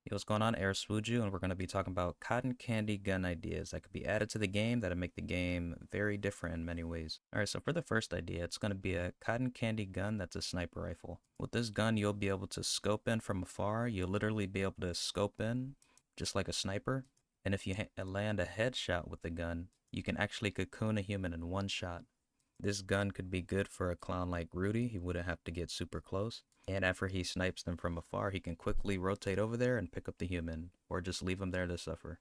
Yo, what's going on? Air Swooju, and we're going to be talking about cotton candy gun ideas that could be added to the game that'll make the game very different in many ways. Alright, so for the first idea, it's going to be a cotton candy gun that's a sniper rifle. With this gun, you'll be able to scope in from afar. You'll literally be able to scope in just like a sniper. And if you land a headshot with the gun, you can actually cocoon a human in one shot. This gun could be good for a clown like Rudy. He wouldn't have to get super close. And after he snipes them from afar, he can quickly rotate over there and pick up the human, or just leave him there to suffer.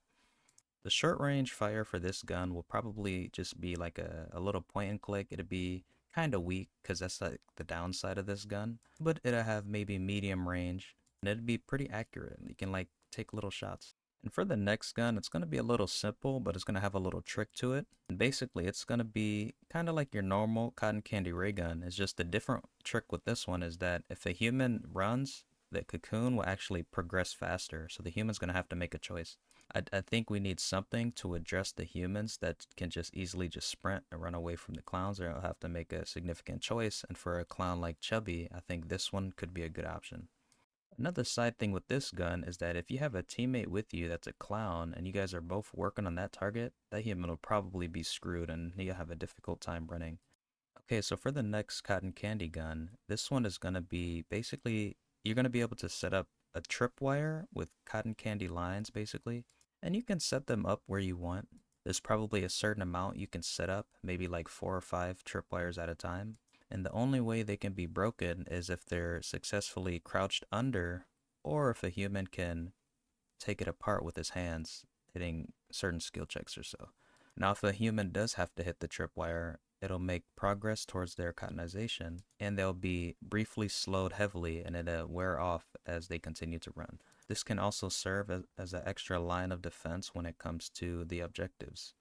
The short range fire for this gun will probably just be like a little point and click. It'll be kind of weak because that's like the downside of this gun. But it'll have maybe medium range and it'd be pretty accurate. You can like take little shots. And for the next gun, it's going to be a little simple, but it's going to have a little trick to it. And basically, it's going to be kind of like your normal cotton candy ray gun. It's just the different trick with this one is that if a human runs, the cocoon will actually progress faster. So the human's going to have to make a choice. I think we need something to address the humans that can just easily just sprint and run away from the clowns, or they'll have to make a significant choice. And for a clown like Chubby, I think this one could be a good option. Another side thing with this gun is that if you have a teammate with you that's a clown and you guys are both working on that target, that human will probably be screwed and he'll have a difficult time running. Okay, so for the next cotton candy gun, this one is going to be basically, you're going to be able to set up a tripwire with cotton candy lines basically, and you can set them up where you want. There's probably a certain amount you can set up, maybe like 4 or 5 tripwires at a time. And the only way they can be broken is if they're successfully crouched under, or if a human can take it apart with his hands, hitting certain skill checks or so. Now, if a human does have to hit the tripwire, it'll make progress towards their cottonization, and they'll be briefly slowed heavily, and it'll wear off as they continue to run. This can also serve as an extra line of defense when it comes to the objectives.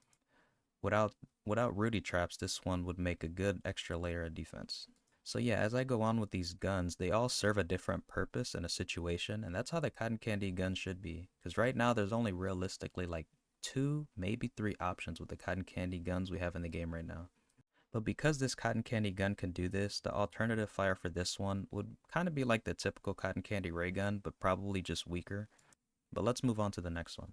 Without without Rudy traps, this one would make a good extra layer of defense. So yeah, as I go on with these guns, they all serve a different purpose in a situation, and that's how the cotton candy gun should be. Because right now, there's only realistically like 2, maybe 3 options with the cotton candy guns we have in the game right now. But because this cotton candy gun can do this, the alternative fire for this one would kind of be like the typical cotton candy ray gun, but probably just weaker. But let's move on to the next one.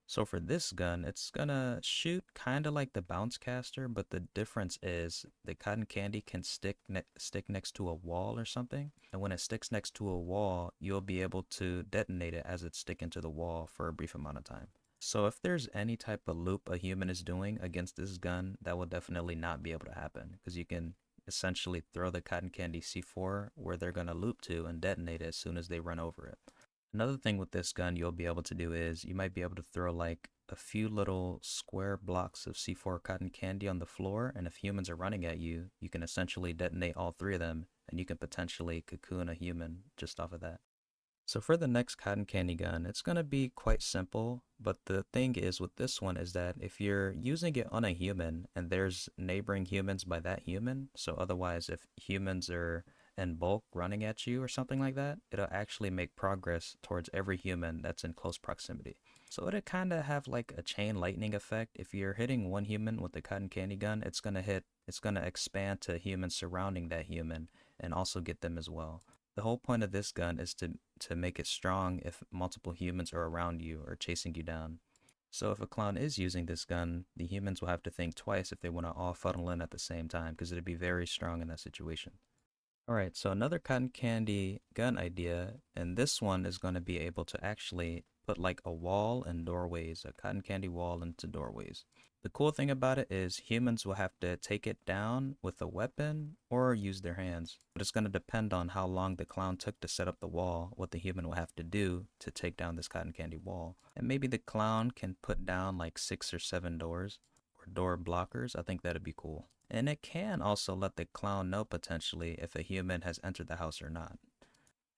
So for this gun, it's gonna shoot kind of like the bounce caster, but the difference is the cotton candy can stick next to a wall or something, and when it sticks next to a wall, you'll be able to detonate it as it's sticking to the wall for a brief amount of time. So if there's any type of loop a human is doing against this gun, that will definitely not be able to happen because you can essentially throw the cotton candy C4 where they're gonna loop to and detonate it as soon as they run over it. Another thing with this gun you'll be able to do is you might be able to throw like a few little square blocks of C4 cotton candy on the floor, and if humans are running at you, you can essentially detonate all 3 of them, and you can potentially cocoon a human just off of that. So for the next cotton candy gun, it's going to be quite simple, but the thing is with this one is that if you're using it on a human and there's neighboring humans by that human, so otherwise if humans are in bulk running at you or something like that, it'll actually make progress towards every human that's in close proximity. So it'll kind of have like a chain lightning effect. If you're hitting one human with the cotton candy gun, it's going to expand to humans surrounding that human and also get them as well. The whole point of this gun is to make it strong if multiple humans are around you or chasing you down. So if a clown is using this gun, the humans will have to think twice if they want to all funnel in at the same time because it'd be very strong in that situation. Alright, so another cotton candy gun idea, and this one is going to be able to actually put like a wall and doorways, a cotton candy wall into doorways. The cool thing about it is humans will have to take it down with a weapon or use their hands. But it's going to depend on how long the clown took to set up the wall, what the human will have to do to take down this cotton candy wall. And maybe the clown can put down like 6 or 7 doors or door blockers. I think that'd be cool. And it can also let the clown know potentially if a human has entered the house or not.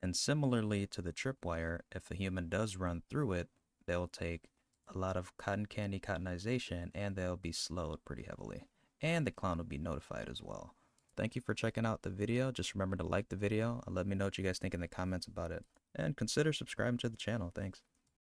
And similarly to the tripwire, if a human does run through it, they'll take a lot of cotton candy cottonization and they'll be slowed pretty heavily. And the clown will be notified as well. Thank you for checking out the video. Just remember to like the video and let me know what you guys think in the comments about it. And consider subscribing to the channel. Thanks.